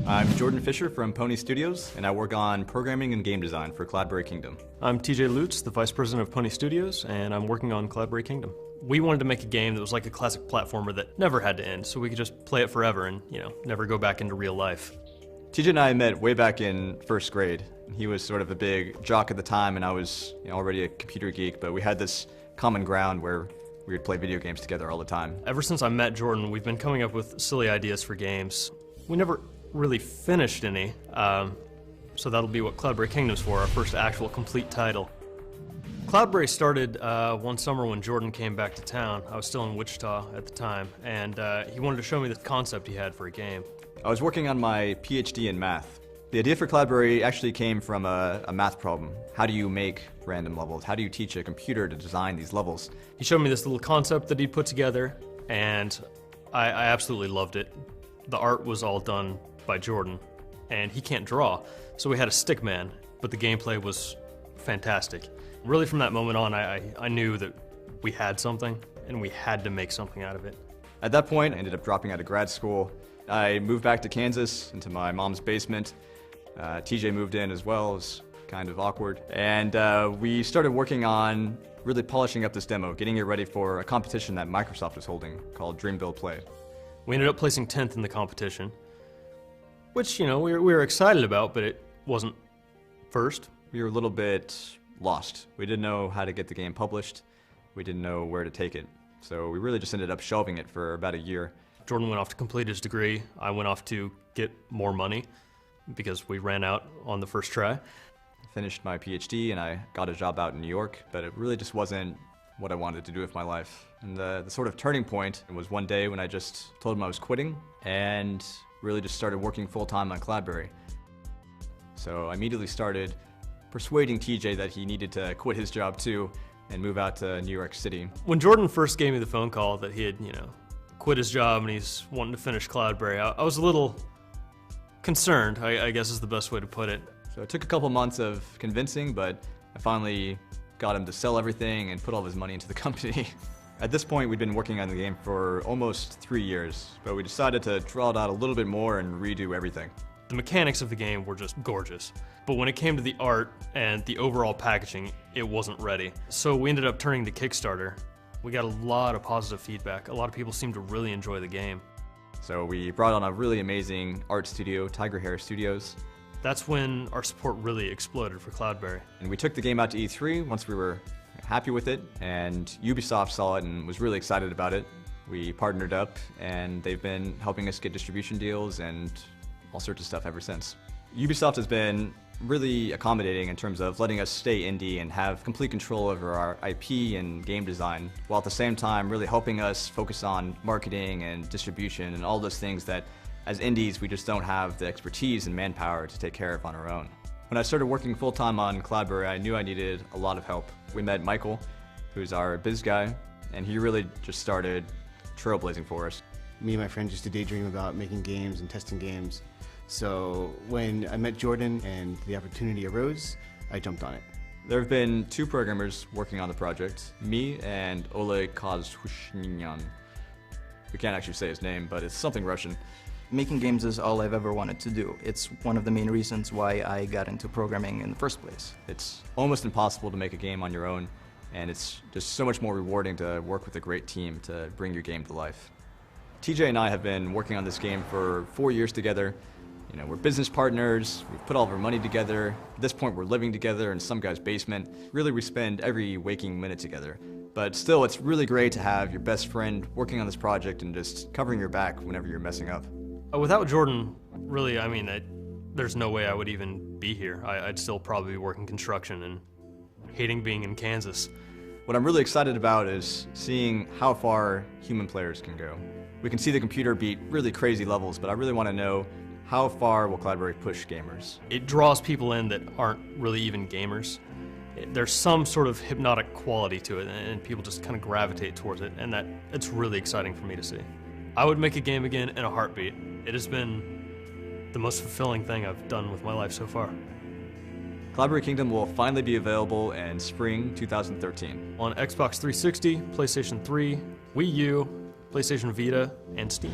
I'm Jordan Fisher from Pony Studios, and I work on programming and game design for CloudBerry Kingdom. I'm TJ Lutz, the Vice President of Pony Studios, and I'm working on CloudBerry Kingdom. We wanted to make a game that was like a classic platformer that never had to end, so we could just play it forever and, never go back into real life. TJ and I met way back in first grade. He was sort of a big jock at the time, and I was already a computer geek, but we had this common ground where we would play video games together all the time. Ever since I met Jordan, we've been coming up with silly ideas for games. We never really finished any, so that'll be what CloudBerry Kingdom's for, our first actual complete title. CloudBerry started one summer when Jordan came back to town. I was still in Wichita at the time, and he wanted to show me the concept he had for a game. I was working on my PhD in math. The idea for CloudBerry actually came from a math problem. How do you make random levels? How do you teach a computer to design these levels? He showed me this little concept that he'd put together, and I absolutely loved it. The art was all done by Jordan, and he can't draw, so we had a stick man, but the gameplay was fantastic. Really from that moment on, I knew that we had something, and we had to make something out of it. At that point, I ended up dropping out of grad school. I moved back to Kansas, into my mom's basement. TJ moved in as well. It was kind of awkward. And we started working on really polishing up this demo, getting it ready for a competition that Microsoft was holding called Dream Build Play. We ended up placing 10th in the competition, which, we were excited about, but it wasn't first. We were a little bit lost. We didn't know how to get the game published. We didn't know where to take it. So we really just ended up shelving it for about a year. Jordan went off to complete his degree. I went off to get more money because we ran out on the first try. I finished my PhD and I got a job out in New York, but it really just wasn't what I wanted to do with my life. And the sort of turning point was one day when I just told him I was quitting and really just started working full-time on CloudBerry. So I immediately started persuading TJ that he needed to quit his job too and move out to New York City. When Jordan first gave me the phone call that he had, quit his job and he's wanting to finish CloudBerry, I was a little concerned, I guess is the best way to put it. So it took a couple months of convincing, but I finally got him to sell everything and put all of his money into the company. At this point, we'd been working on the game for almost 3 years, but we decided to draw it out a little bit more and redo everything. The mechanics of the game were just gorgeous, but when it came to the art and the overall packaging, it wasn't ready. So we ended up turning to Kickstarter. We got a lot of positive feedback. A lot of people seemed to really enjoy the game. So we brought on a really amazing art studio, Tiger Hair Studios. That's when our support really exploded for CloudBerry. And we took the game out to E3 once we were happy with it, and Ubisoft saw it and was really excited about it. We partnered up, and they've been helping us get distribution deals and all sorts of stuff ever since. Ubisoft has been really accommodating in terms of letting us stay indie and have complete control over our IP and game design, while at the same time really helping us focus on marketing and distribution and all those things that as indies we just don't have the expertise and manpower to take care of on our own. When I started working full-time on CloudBerry, I knew I needed a lot of help. We met Michael, who's our biz guy, and he really just started trailblazing for us. Me and my friends used to daydream about making games and testing games. So when I met Jordan and the opportunity arose, I jumped on it. There have been 2 programmers working on the project, me and Oleg Kozhushnyan. We can't actually say his name, but it's something Russian. Making games is all I've ever wanted to do. It's one of the main reasons why I got into programming in the first place. It's almost impossible to make a game on your own, and it's just so much more rewarding to work with a great team to bring your game to life. TJ and I have been working on this game for 4 years together. We're business partners, we've put all of our money together. At this point, we're living together in some guy's basement. Really, we spend every waking minute together. But still, it's really great to have your best friend working on this project and just covering your back whenever you're messing up. Without Jordan, really, there's no way I would even be here. I'd still probably be working construction and hating being in Kansas. What I'm really excited about is seeing how far human players can go. We can see the computer beat really crazy levels, but I really want to know how far will CloudBerry push gamers? It draws people in that aren't really even gamers. There's some sort of hypnotic quality to it, and people just kind of gravitate towards it, and it's really exciting for me to see. I would make a game again in a heartbeat. It has been the most fulfilling thing I've done with my life so far. CloudBerry Kingdom will finally be available in spring 2013. On Xbox 360, PlayStation 3, Wii U, PlayStation Vita, and Steam.